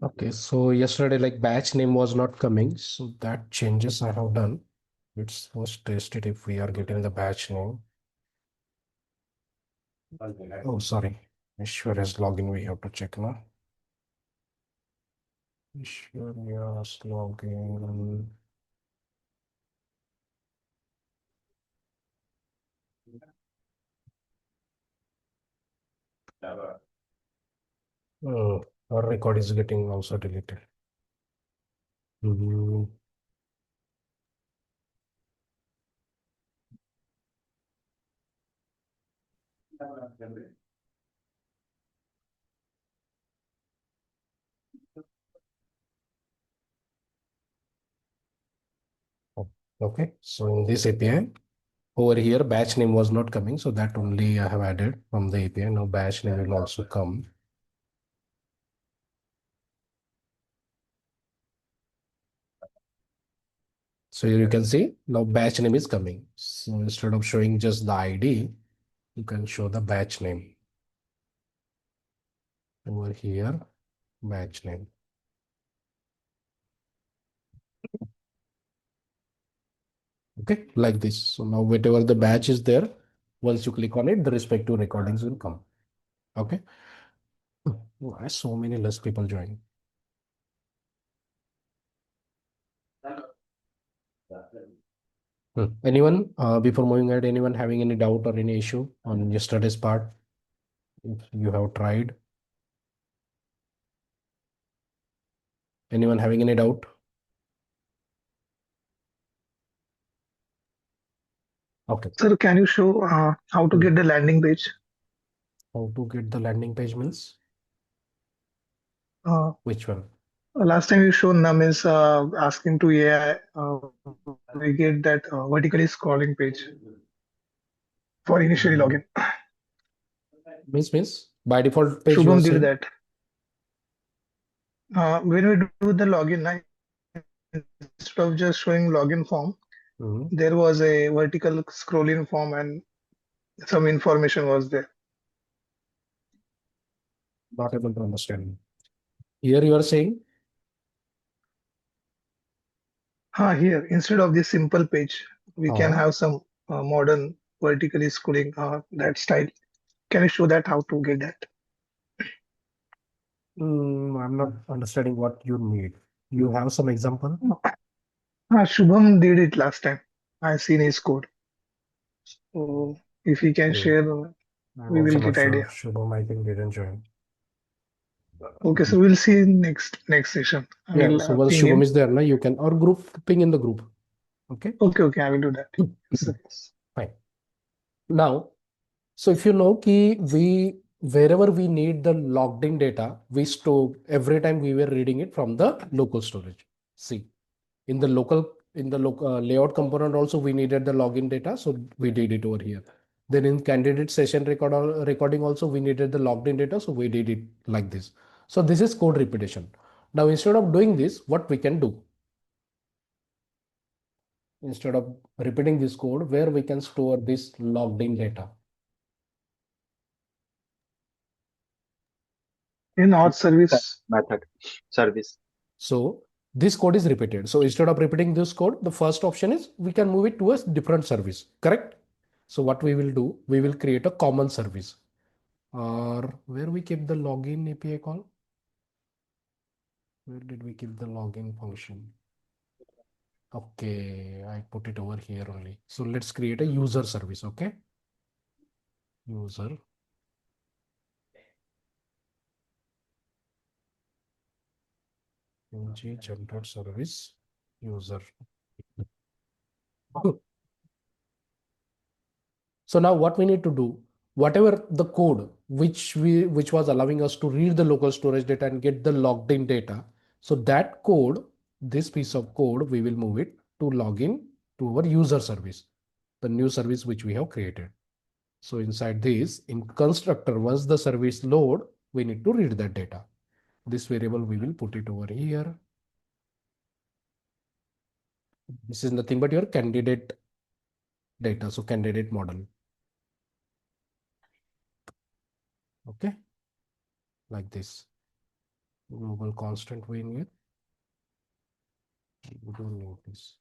Okay, so yesterday like batch name was not coming, so that changes I have done. Let's first test it if we are getting the batch name. Oh, sorry. Ishwar is login. We have to check now. Ishwar, yes, login. Oh, our record is getting also deleted. Mhm. Okay, so in this API, over here, batch name was not coming, so that only I have added from the API. Now batch name will also come. So here you can see now batch name is coming. So instead of showing just the ID, you can show the batch name. Over here, batch name. Okay, like this. So now whatever the batch is there, once you click on it, the respective recordings will come. Okay. Why so many less people join? Anyone, before moving ahead, anyone having any doubt or any issue on yesterday's part? If you have tried, anyone having any doubt? Okay. Sir, can you show how to Hmm. get the landing page? How to get the landing page means? Uh, Which one? Last time you showed num is asking to AI, we get that vertically scrolling page for initially Mhm. login. Means by default page you are Shubham did saying? that. When we do the login, instead of just showing login form, Mhm. there was a vertical scrolling form and some information was there. Not able to understand. Here you are saying? Here, instead of this simple page, we can Uh, have some modern vertically scrolling that style. Can you show that how to get that? I'm not understanding what you need. You have some example? Shubham did it last time. I seen his code. So if he can Okay. share, I'm we also will not get sure. idea. Shubham, I think, didn't join. Okay, so we'll see next session. I Yeah, will so once ping Shubham him. is there, now you can, or group, ping in the group. Okay. Okay, I will do that. Yes, yes. Fine. Now, so if you know key we wherever we need the logged in data, we store every time we were reading it from the local storage. See, in the local layout component also we needed the login data, so we did it over here. Then in candidate session recording also we needed the logged in data, so we did it like this. So this is code repetition. Now instead of doing this, what we can do? Instead of repeating this code, where we can store this logged in data. In auth service, Method service. So this code is repeated. So instead of repeating this code, the first option is we can move it to a different service, correct? So what we will do, we will create a common service or where we keep the login API call. Where did we keep the login function? Okay, I put it over here only. So let's create a user service. Okay. User ng generate service user. So now what we need to do, whatever the code which was allowing us to read the local storage data and get the logged in data. So that code, this piece of code, we will move it to login to our user service, the new service which we have created. So inside this, in constructor, once the service load, we need to read that data. This variable, we will put it over here. This is nothing but your candidate data. So candidate model. Okay. Like this. Global constant we need. We don't need this.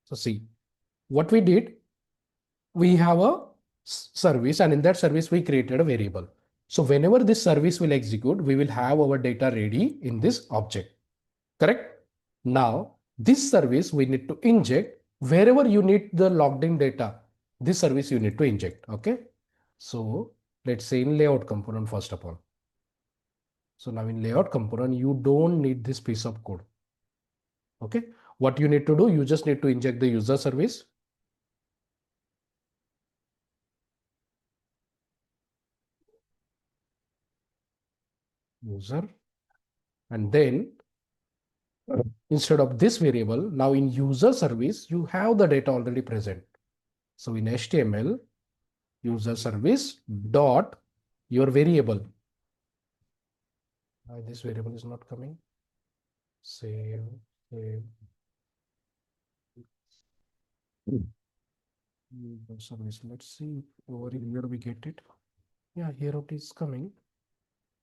So see, what we did, we have a service, and in that service we created a variable. So whenever this service will execute, we will have our data ready in this object. Correct? Now, this service we need to inject wherever you need the logged in data. This service you need to inject. Okay. So let's say in layout component first of all. So now in layout component, you don't need this piece of code. Okay. What you need to do, you just need to inject the user service. User. And then instead of this variable, now in user service, you have the data already present. So in HTML, user service dot your variable. This variable is not coming. Save, save. User service. Let's see over here we get it. Yeah, here it is coming.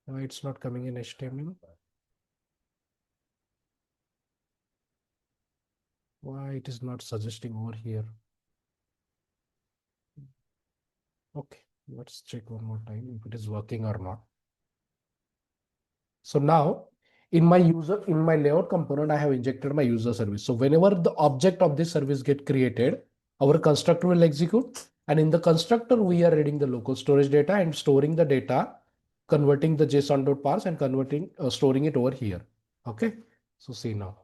It's not coming in HTML. Why it is not suggesting over here? Okay, let's check one more time if it is working or not. So now in my layout component, I have injected my user service. So whenever the object of this service get created, our constructor will execute. And in the constructor, we are reading the local storage data and storing the data, converting the JSON.parse and storing it over here. Okay. So see now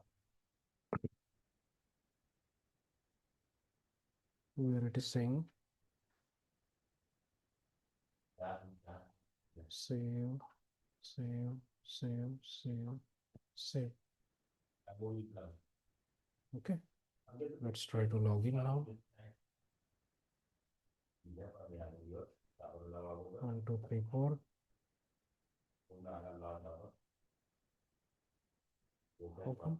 where it is saying save, save, save, save, save. Okay. Let's try to log in now. 1, 2, 3, 4. Open.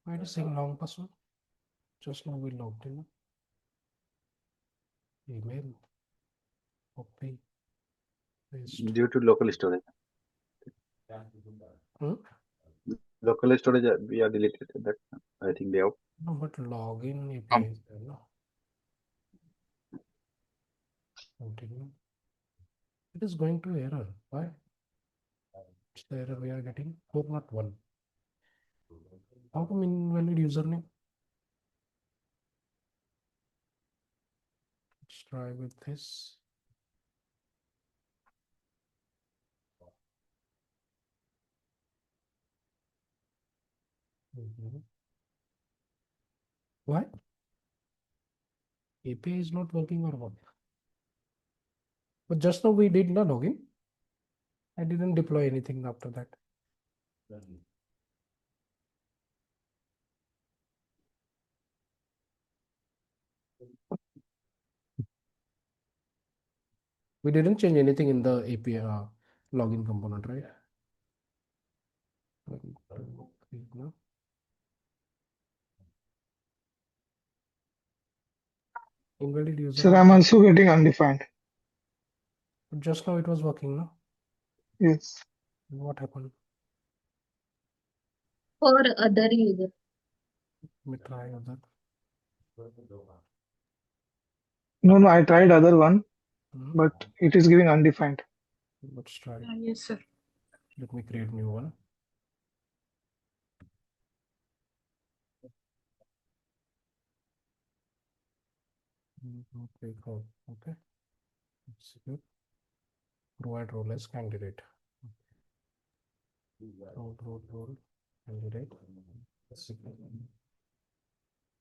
Why it is saying long password? Just now we logged in. Email. Copy. Paste. Due to local storage. Local storage we are deleted. That I think they have. No, but login API is there, no? Continue. It is going to error. Why? What's the error we are getting? 401. How come invalid username? Let's try with this. Why? API is not working or what? But just now we did not login. I didn't deploy anything after that. We didn't change anything in the API login component, right? No. Invalid user. Sir, I'm also getting undefined. But just now it was working, no? Yes. What happened? For other user. Let me try other. No, I tried other one, but it is giving undefined. Let's try. Yes, sir. Let me create new one. Okay. Execute. Provide role as candidate. Role, candidate. Execute.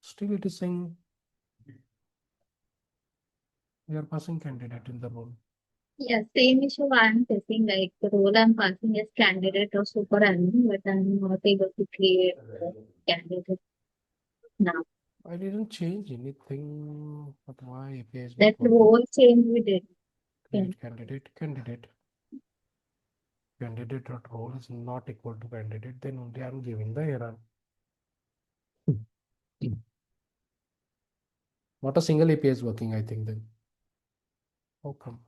Still it is saying we are passing candidate in the role. Yes, same issue I'm facing, like the role I'm passing as candidate or super admin, but I'm not able to create candidate now. I didn't change anything, but why API is That not working? role change we did. Create candidate. Candidate dot role is not equal to candidate, then only I'm giving the error. Not a single API is working, I think then. How come?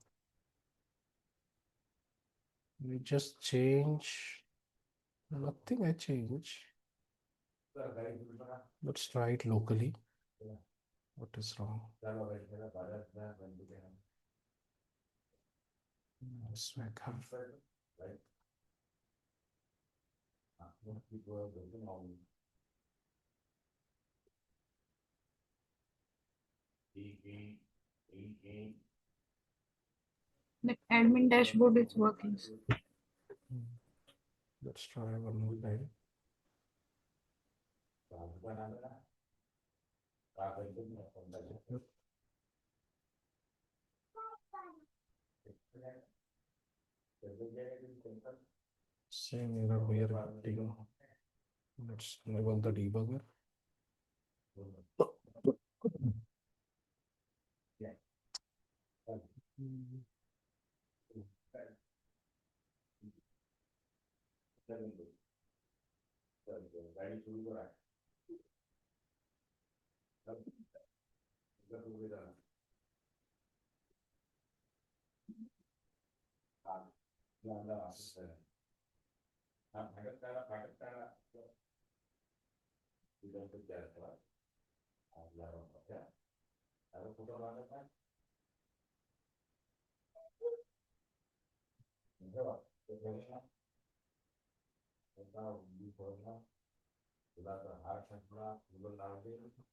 We just change. Nothing I change. Let's try it locally. What is wrong? Swag. The admin dashboard is working. Let's try one more time. Same error we are getting. Let's enable the debugger.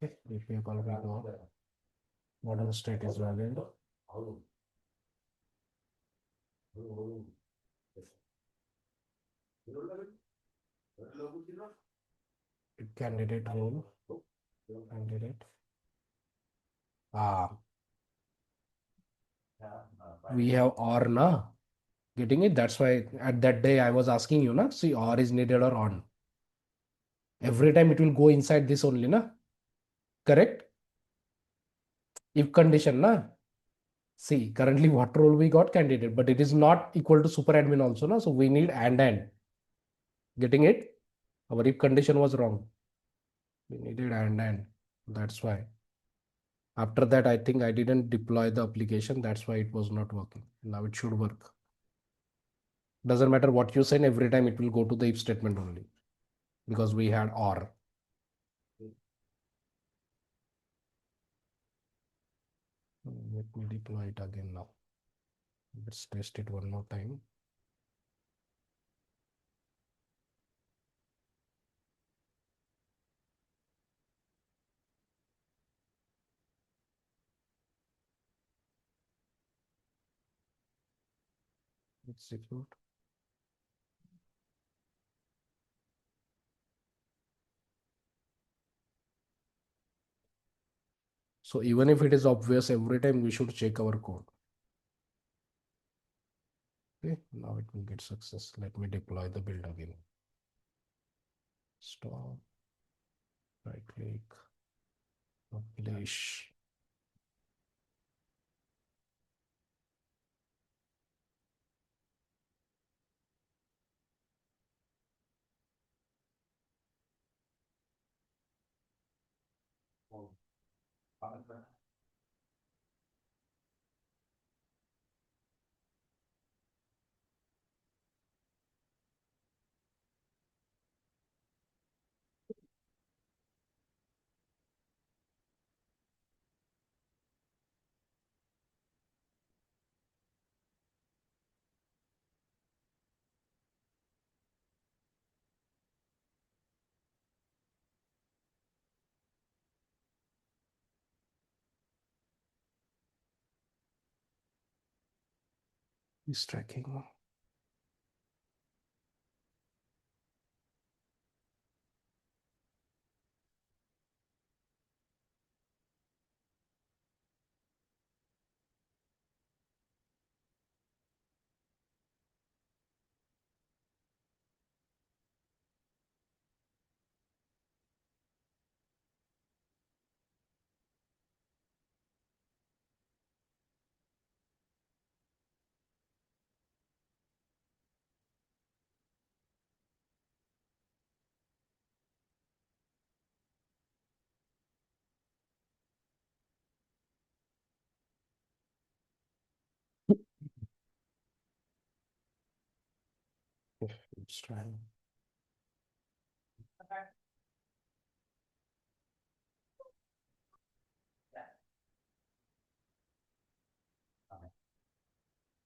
Okay, API call we go. Model state is valid. Candidate role. Candidate. We have or na. Getting it? That's why at that day I was asking you na. See, or is needed or on. Every time it will go inside this only na. Correct? If condition na. See, currently what role we got candidate, but it is not equal to super admin also na. So we need and. Getting it? Our if condition was wrong. We needed and. That's why. After that, I think I didn't deploy the application. That's why it was not working. Now it should work. Doesn't matter what you send, every time it will go to the if statement only because we had or. Let me deploy it again now. Let's test it one more time. Execute. So even if it is obvious, every time we should check our code. Okay, now it will get success. Let me deploy the build again. Stop. Right click. Publish. Is tracking. Strand.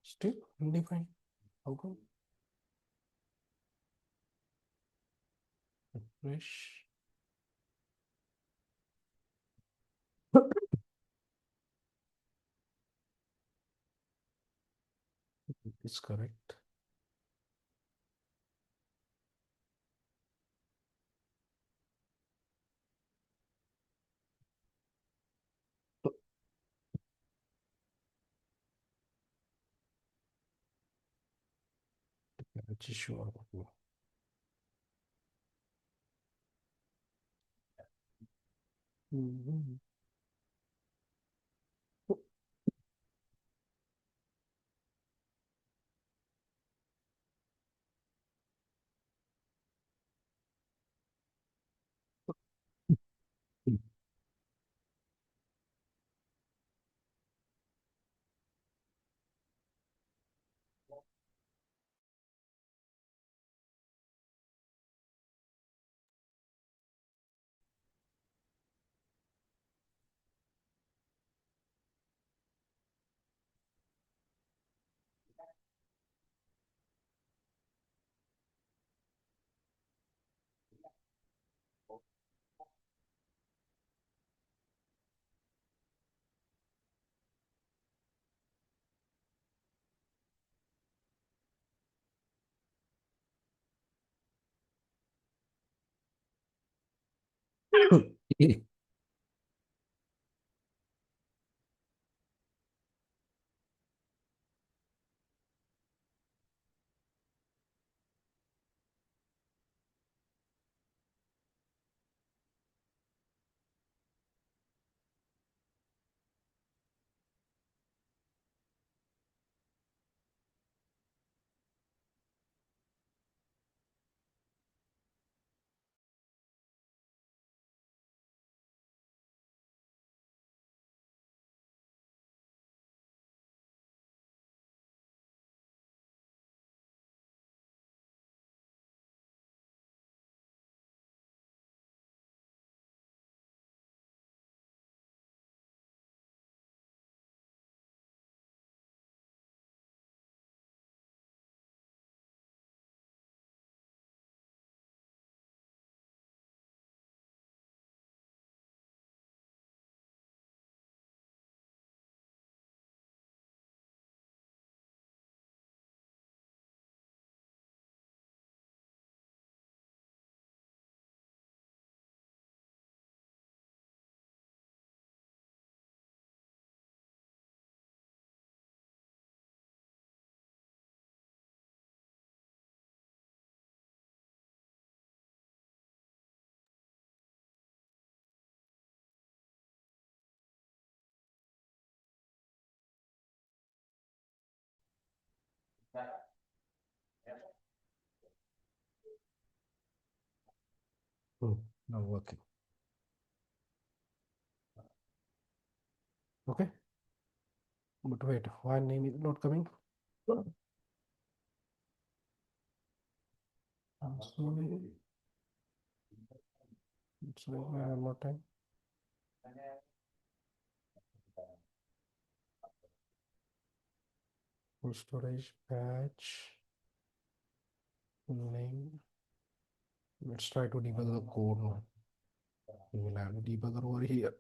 Still undefined. How come? Refresh. It's correct. Which is sure. Mhm. Now working. Okay. But wait, why name is not coming? Sorry. Sorry, one more time. Full storage patch name. Let's try to debug the code now. We will have a debugger over here.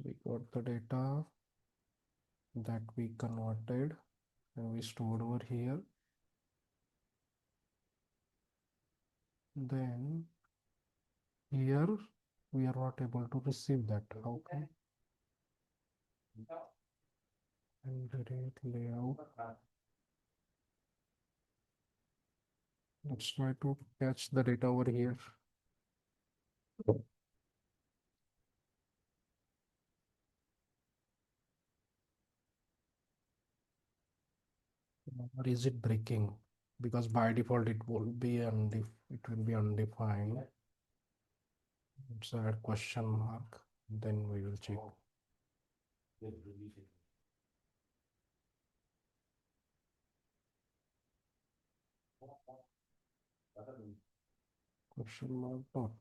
We got the data that we converted and we stored over here. Then here we are not able to receive that. How come? And rate layout. Let's try to catch the data over here. Or is it breaking? Because by default it will be undefined. Let's add question mark. Then we will check. Question mark. Oh,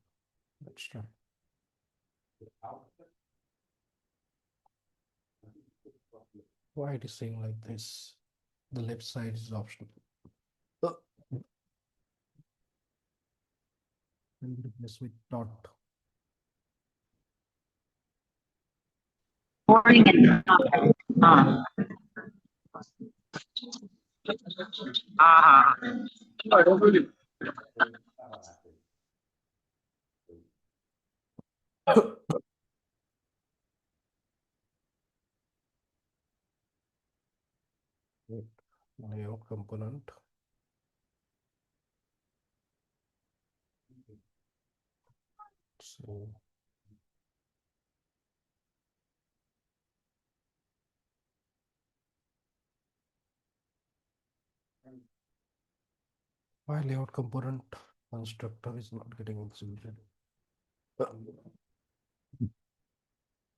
let's try. Why it is saying like this? The left side is optional. And replace with dot. Wait, layout component. So why layout component constructor is not getting executed?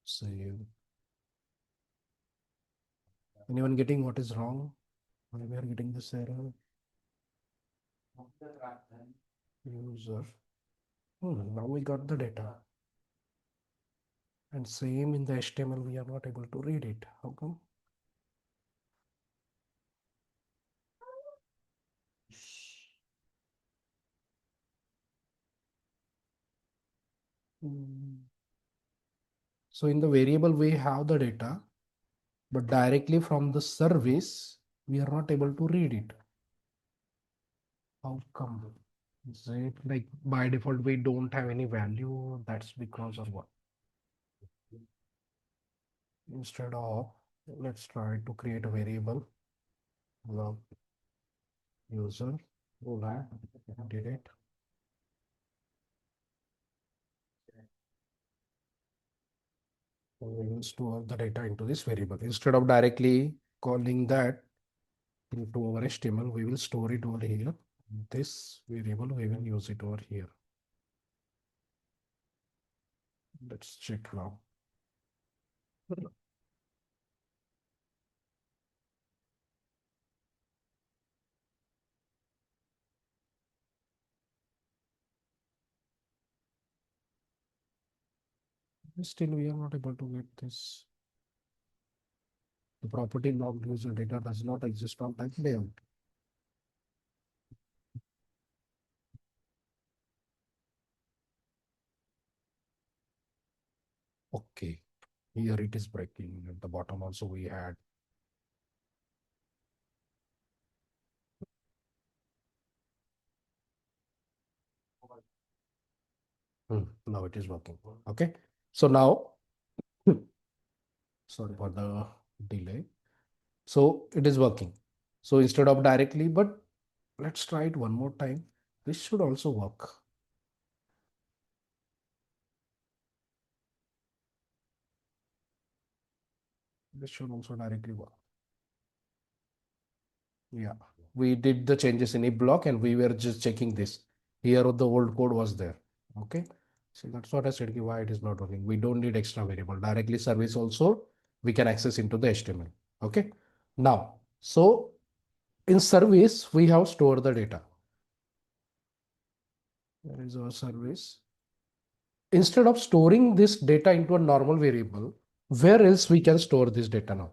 Save. Anyone getting what is wrong? Why we are getting this error? User. Now we got the data. And same in the HTML, we are not able to read it. How come? So in the variable, we have the data, but directly from the service, we are not able to read it. How come? Is it like by default, we don't have any value? That's because of what? Instead of, let's try to create a variable. Log user, did it. We will store the data into this variable. Instead of directly calling that into our HTML, we will store it over here. This variable, we will use it over here. Let's check now. Still, we are not able to get this. The property logged user data does not exist on type layout. Okay, here it is breaking. At the bottom also we had. Now it is working. Okay, so now, sorry for the delay. So it is working. So instead of directly, but let's try it one more time. This should also work. This should also directly work. Yeah, we did the changes in a block and we were just checking this. Here the old code was there. Okay, so that's what I said, why it is not working. We don't need extra variable. Directly service also we can access into the HTML. Okay, now, so in service, we have stored the data. There is our service. Instead of storing this data into a normal variable, where else we can store this data now?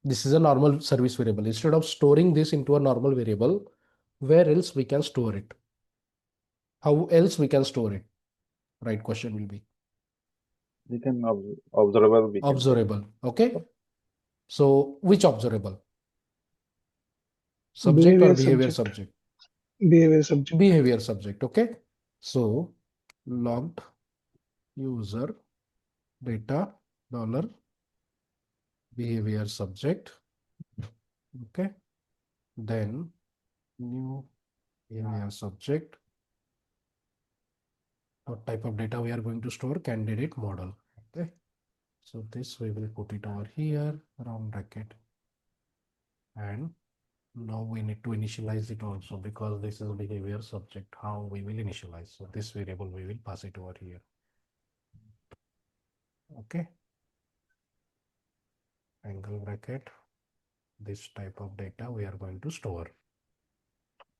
This is a normal service variable. Instead of storing this into a normal variable, where else we can store it? How else we can store it? Right question will be We can observable. We can say. observable. Okay. So which observable? Subject or Behavior behavior subject. subject? Behavior subject. Behavior subject. Okay. So logged user data dollar behavior subject. Okay. Then new behavior subject. What type of data we are going to store? Candidate model. Okay. So this we will put it over here, round bracket. And now we need to initialize it also because this is behavior subject. How we will initialize? So this variable we will pass it over here. Okay. Angle bracket. This type of data we are going to store.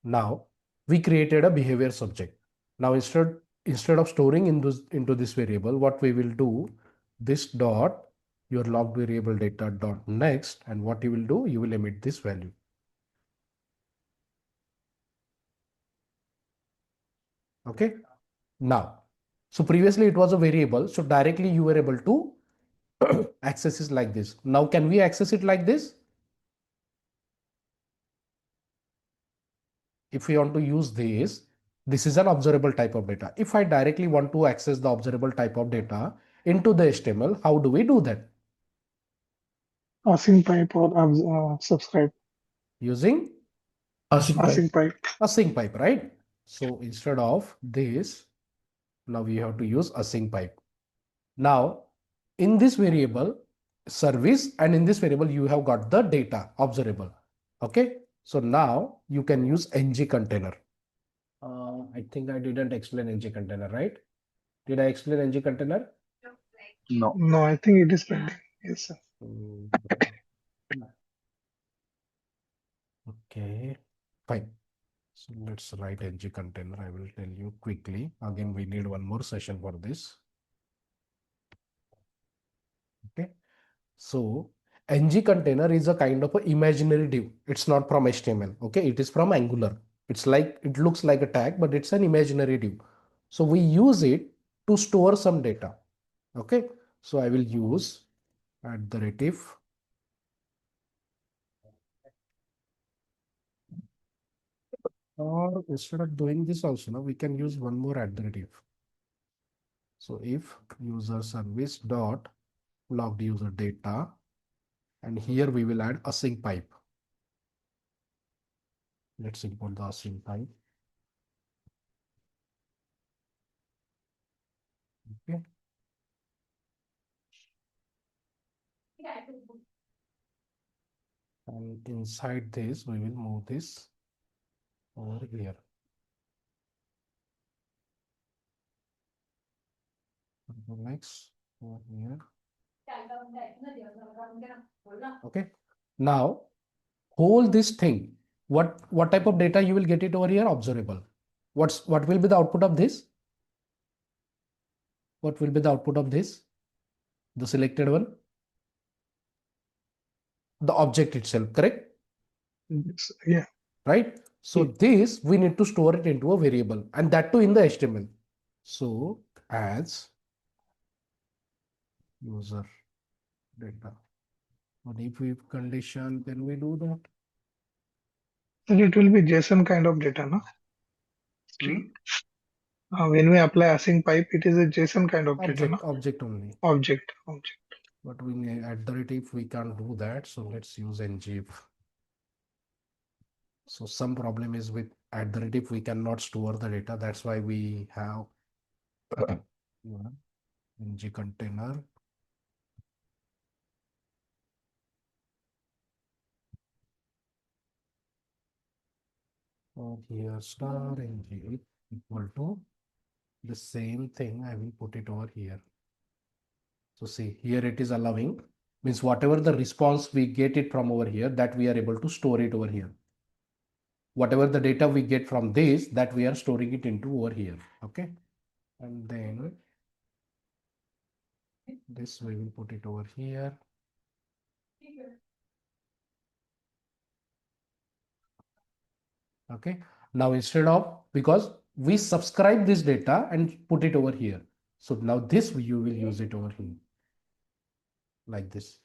Now we created a behavior subject. Now instead of storing into this variable, what we will do, this dot your logged variable data dot next, and what you will do, you will emit this value. Okay. Now, so previously it was a variable, so directly you were able to access it like this. Now can we access it like this? If we want to use this is an observable type of data. If I directly want to access the observable type of data into the HTML, how do we do that? Async pipe or subscribe. Using Async pipe. async pipe, right? So instead of this, now we have to use async pipe. Now in this variable service and in this variable you have got the data observable. Okay. So now you can use ng container. I think I didn't explain ng container, right? Did I explain ng container? No. No, I think it is pending. Yes, sir. Okay, fine. So let's write ng container. I will tell you quickly. Again, we need one more session for this. Okay. So ng container is a kind of an imaginary div. It's not from HTML. Okay, it is from Angular. It's like, it looks like a tag, but it's an imaginary div. So we use it to store some data. Okay, so I will use @ if, or instead of doing this also, now we can use one more @ if. So if user service dot logged user data, and here we will add async pipe. Let's import the async pipe. Okay. And inside this, we will move this over here. Next, over here. Okay. Now, hold this thing. What type of data you will get it over here? Observable. What will be the output of this? What will be the output of this? The selected one? The object itself, correct? Yes, yeah. Right? So this we need to store it into a variable, and that too in the HTML. So as user data. But if condition, can we do that? And it will be JSON kind of data, no? String. When we apply async pipe, it is a JSON kind of data, no? Object only. Object. But we need @ if we can't do that, so let's use ng if. So some problem is with @ if we cannot store the data. That's why we have ng container. Or here star ng equal to the same thing. I will put it over here. So see, here it is allowing, means whatever the response we get it from over here, that we are able to store it over here. Whatever the data we get from this, that we are storing it into over here. Okay. And then this we will put it over here. Okay. Now instead of, because we subscribe this data and put it over here. So now this you will use it over here. Like this.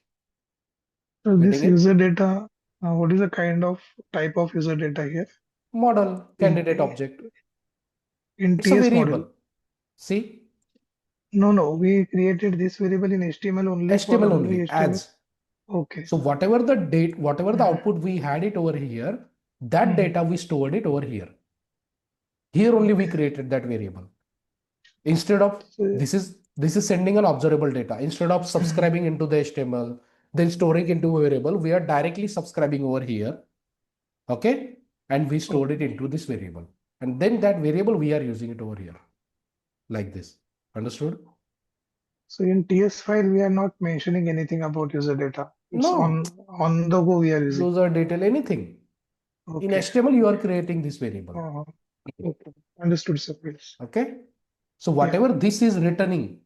So this Getting it? user data, what is the kind of type of user data here? Model candidate object. In It's a TS variable. model. See? No, we created this variable in HTML only for HTML only only, HTML. ads. Okay. So whatever the date, whatever the output we had it over here, that data we stored it over here. Here only we created that variable. Instead of, this is sending an observable data. Instead of subscribing into the HTML, then storing into a variable, we are directly subscribing over here. Okay. And we stored it into this variable. And then that variable, we are using it over here like this. Understood? So in TS file, we are not mentioning anything about user data. It's No. on the go we are using. User detail, anything. In Okay. HTML, you are creating this variable. Okay. Understood, sir. Yes. Okay. So whatever this is returning,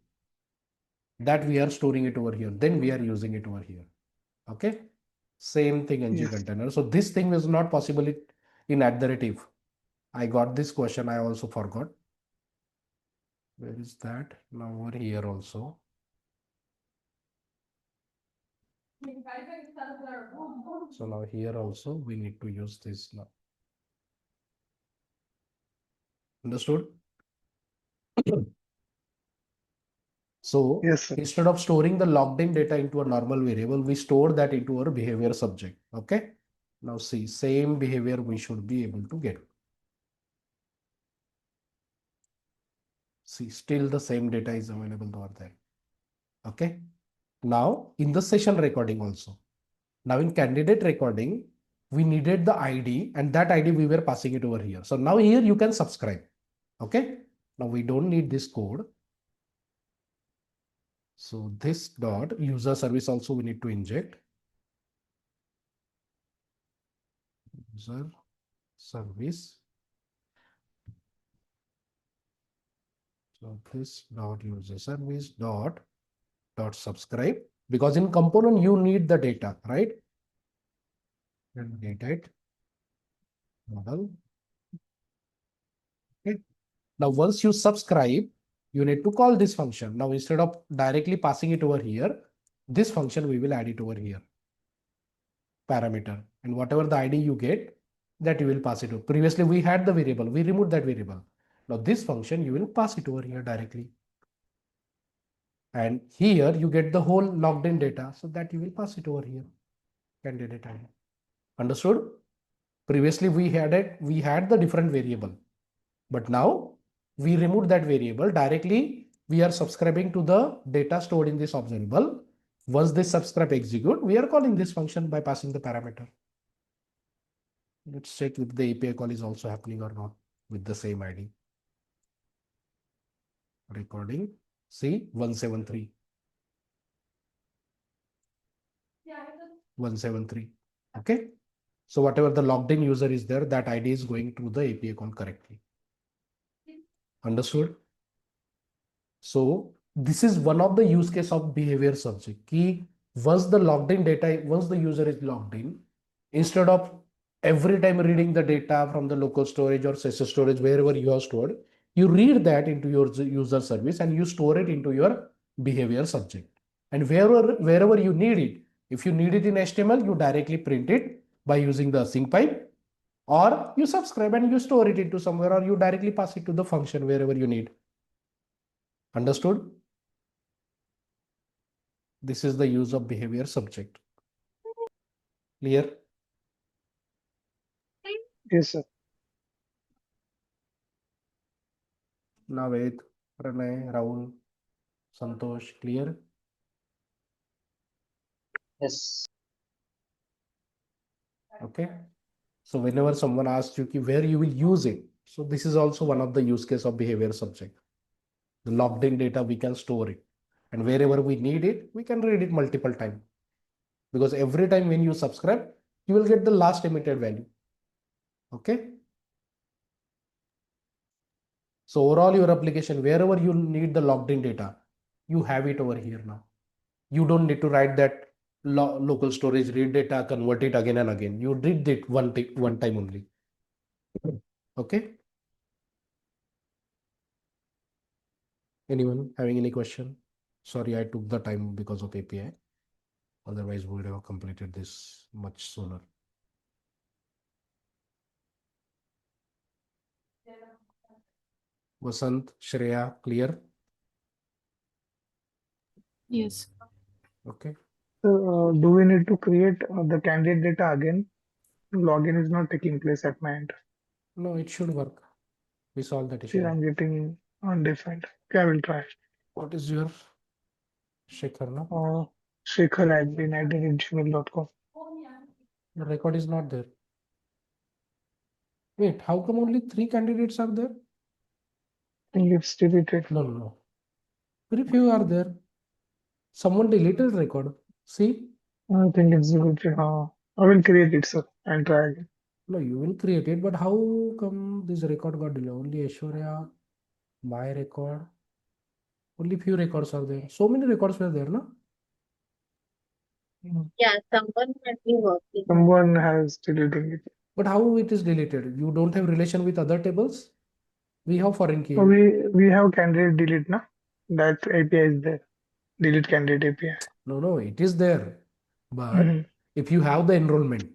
that we are storing it over here. Then we are using it over here. Okay. Same thing ng Yes. container. So this thing was not possible in @if. I got this question. I also forgot. Where is that? Now over here also. So now here also we need to use this now. Understood? So Yes, sir. instead of storing the logged in data into a normal variable, we store that into our behavior subject. Okay. Now see, same behavior we should be able to get. See, still the same data is available over there. Okay. Now in the session recording also. Now in candidate recording, we needed the ID, and that ID we were passing it over here. So now here you can subscribe. Okay. Now we don't need this code. So this dot user service also we need to inject. User service. So this dot user service dot subscribe, because in component you need the data, right? And data it model. Okay. Now once you subscribe, you need to call this function. Now instead of directly passing it over here, this function we will add it over here. Parameter, and whatever the ID you get, that you will pass it over. Previously we had the variable, we removed that variable. Now this function you will pass it over here directly. And here you get the whole logged in data, so that you will pass it over here. Candidate ID. Understood? Previously we had the different variable, but now we removed that variable. Directly we are subscribing to the data stored in this observable. Once this subscribe execute, we are calling this function by passing the parameter. Let's check if the API call is also happening or not with the same ID. Recording, see 173. 173. Okay. So whatever the logged in user is there, that ID is going to the API call correctly. Understood? So this is one of the use case of behavior subject. Key, once the logged in data, once the user is logged in, instead of every time reading the data from the local storage or session storage, wherever you have stored, you read that into your user service and you store it into your behavior subject. And wherever you need it, if you need it in HTML, you directly print it by using the async pipe, or you subscribe and you store it into somewhere, or you directly pass it to the function wherever you need. Understood? This is the use of behavior subject. Clear? Yes, sir. Naved, Pranay, Rahul, Santosh, clear? Yes. Okay. So whenever someone asks you where you will use it, so this is also one of the use case of behavior subject. The logged in data, we can store it, and wherever we need it, we can read it multiple times. Because every time when you subscribe, you will get the last emitted value. Okay. So overall your application, wherever you need the logged in data, you have it over here now. You don't need to write that local storage, read data, convert it again and again. You did it one time only. Okay. Anyone having any question? Sorry, I took the time because of API. Otherwise, we would have completed this much sooner. Vasant, Shreya, clear? Yes. Okay. So, do we need to create the candidate data again? Login is not taking place at my end. No, it should work. We solved that See, issue. I'm getting undefined. Okay, I will try. What is your Shekhar now? Shekhar@gmail.com. The record is not there. Wait, how come only 3 candidates are there? I think it's deleted. No, no, no. Very few are there. Someone deleted record. See? I think it's deleted. I will create it, sir, and try again. No, you will create it, but how come this record got deleted? Only Aishwarya, my record. Only few records are there. So many records were there, no? Yeah, someone might be working. Someone has deleted it. But how it is deleted? You don't have relation with other tables? We have foreign key. So we have candidate delete, na? That API is there. Delete candidate API. No, it is there. But Mhm. if you have the enrollment,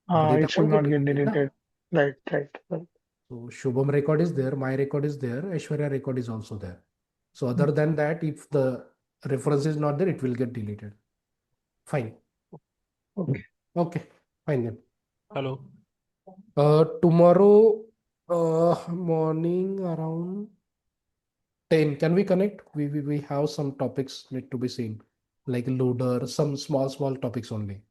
the data It should won't not get deleted, na? deleted. Right. So Shubham record is there, my record is there, Aishwarya record is also there. So other than that, if the reference is not there, it will get deleted. Fine. Okay. Okay, fine then. Hello. Tomorrow morning around 10, can we connect? We have some topics need to be seen, like loader, some small topics only.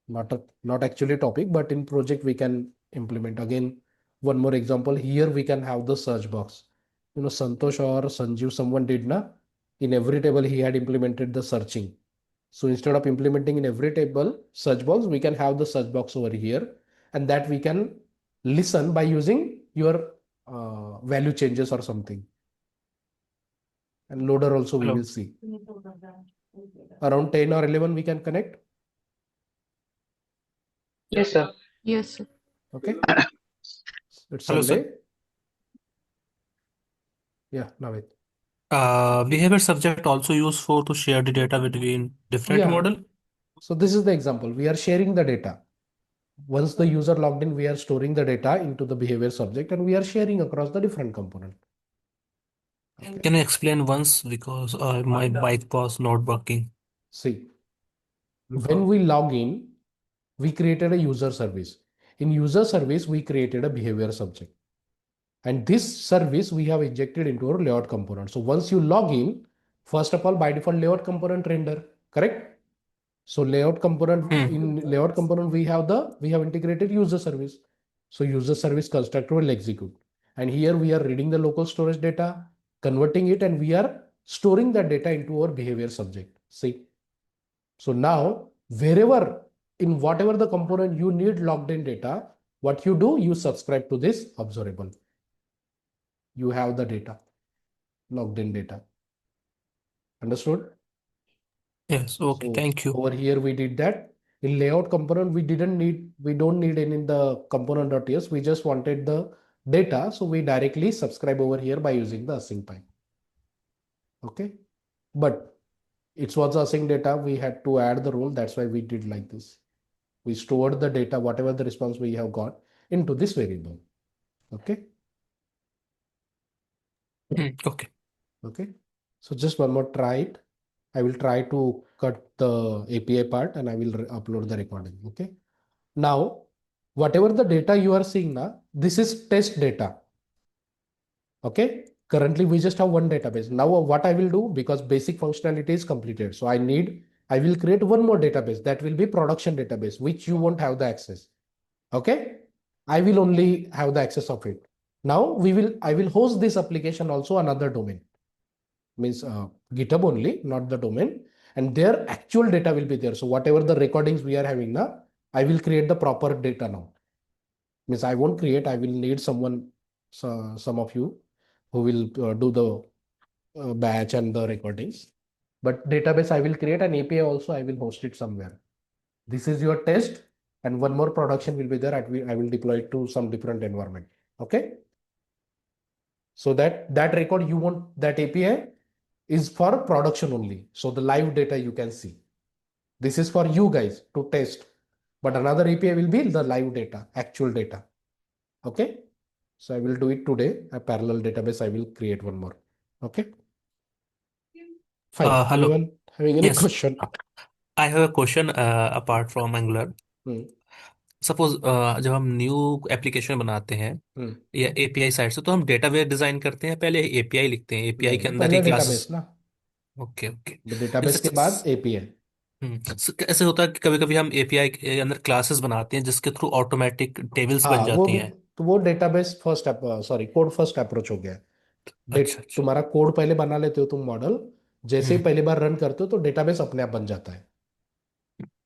Not actually topic, but in project we can implement. Again, one more example here, we can have the search box. Santosh or Sanjeev, someone did na, in every table he had implemented the searching. So instead of implementing in every table search box, we can have the search box over here, and that we can listen by using your value changes or something. And loader also we Hello. will see. Around 10 or 11 we can connect. Yes, sir. Yes, sir. Okay. It's Hello, Sunday. sir. Yeah, Navid. Behavior subject also used for to share the data between different Yeah. model. So this is the example. We are sharing the data. Once the user logged in, we are storing the data into the behavior subject and we are sharing across the different component. Okay. Can you explain once because my mic was not working? See, when we log in, we created a user service. In user service, we created a behavior subject. And this service we have injected into our layout component. So once you log in, first of all, by default layout component render, correct? So layout component, in layout component, we have integrated user service. So user service constructor will execute. And here we are reading the local storage data, converting it, and we are storing that data into our behavior subject. See. So now wherever in whatever the component you need logged in data, what you do, you subscribe to this observable. You have the data, logged in data. Understood? Yes. Okay. So Thank you. over here we did that. In layout component, we don't need any in the component.ts. We just wanted the data. So we directly subscribe over here by using the async pipe. Okay. But it was async data. We had to add the rule. That's why we did like this. We stored the data, whatever the response we have got, into this variable. Okay. Okay. Okay. So just one more try it. I will try to cut the API part and I will upload the recording. Okay. Now, whatever the data you are seeing now, this is test data. Okay. Currently, we just have one database. Now, what I will do, because basic functionality is completed. So I will create one more database that will be production database, which you won't have the access. Okay. I will only have the access of it. Now I will host this application also another domain. Means GitHub only, not the domain, and their actual data will be there. So whatever the recordings we are having now, I will create the proper data now. Means I won't create, I will need someone, some of you who will do the batch and the recordings. But database I will create, an API also I will host it somewhere. This is your test, and one more production will be there. I will deploy it to some different environment. Okay. So that record you want, that API is for production only. So the live data you can see. This is for you guys to test. But another API will be the live data, actual data. Okay. So I will do it today. A parallel database, I will create one more. Okay. Fine. Hello. Anyone having any Yes. question? I have a question apart from Angular. Suppose जब हम new application बनाते हैं या API side से तो हम database design करते हैं पहले एपीआई लिखते हैं एपीआई के नहीं, अंदर पहले ही डेटाबेस क्लासेस ना। ओके ओके डेटाबेस के बाद एपीआई। ऐसे होता है कि कभी कभी हम एपीआई के अंदर क्लासेस बनाते हैं जिसके थ्रू ऑटोमेटिक टेबल्स बन हाँ वो जाती भी, हैं। तो वो database first, sorry code first approach हो गया है। अच्छा अच्छा। तुम्हारा कोड पहले बना लेते हो तुम मॉडल, जैसे ही हम्म पहली बार रन करते हो तो डेटाबेस अपने आप बन जाता है।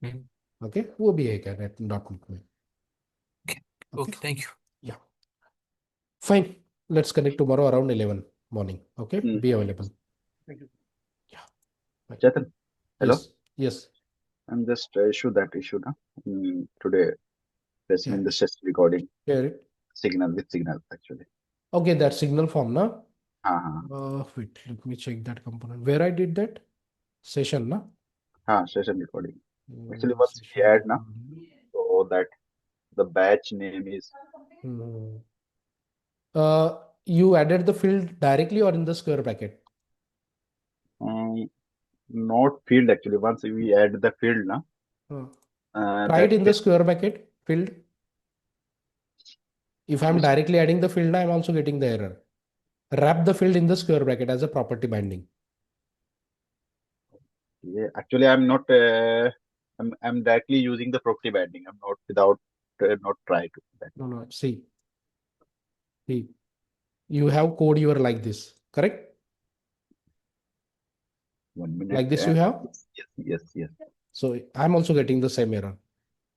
हम्म। ओके, वो भी है क्या डॉट नेट में? Okay, okay thank you. Yeah fine, let's connect tomorrow around 11 morning. Okay, Hmm. Be available. Yeah fine. Chetan, yes, hello. Yes, I'm just issue that issue now. Today, facing या in the session recording share it. signal with signal actually. Okay, that signal form ना, हाँ wait, let me check that component where I did that session na. session recording. Actually, once we Session add now, recording. so that the batch name is Hmm. You added the field directly or in the square bracket? um, not field actually. Once we add the field now, Uh, Try it that in the square bracket field. If I'm is directly adding the field, I'm also getting the error. Wrap the field in the square bracket as a property binding. yeah, actually I'm not. I'm directly using the property binding. I'm not without not try to that. No, no. See, you have code you are like this, correct? 1 minute. Like this you have. Yes. So I'm also getting the same error.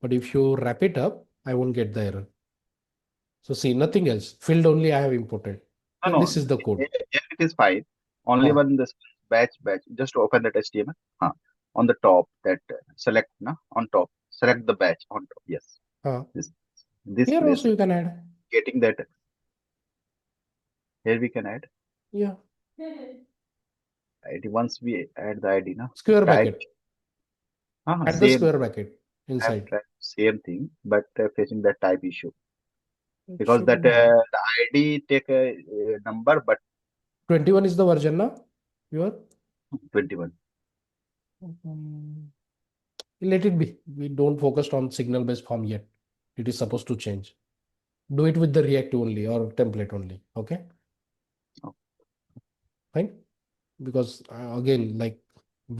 But if you wrap it up, I won't get the error. So see, nothing else. Field only I have imported. No, And this no. is the code. Here it is fine. Only Huh, when this batch. Just open that HTML. On the top, that select na on top. Select the batch on top. Yes. huh. This this Here place. also you can add. Getting that. Here we can add Yeah. ID. Once we add the ID, na Square type. bracket. Add the Same. square bracket Have inside. tried same thing, but facing that type issue It because should that be there. the ID take a, number, but 21 is the version now. Your 21. let it be. We don't focus on signal based form yet. It is supposed to change. Do it with the React only or template only. Okay, Oh, fine. Because again, like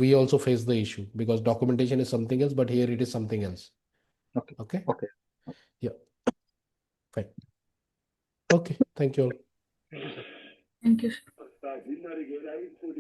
we also face the issue because documentation is something else, but here it is something else. okay. Okay. Okay. Yeah. Fine. Okay. Thank you all. Thank you.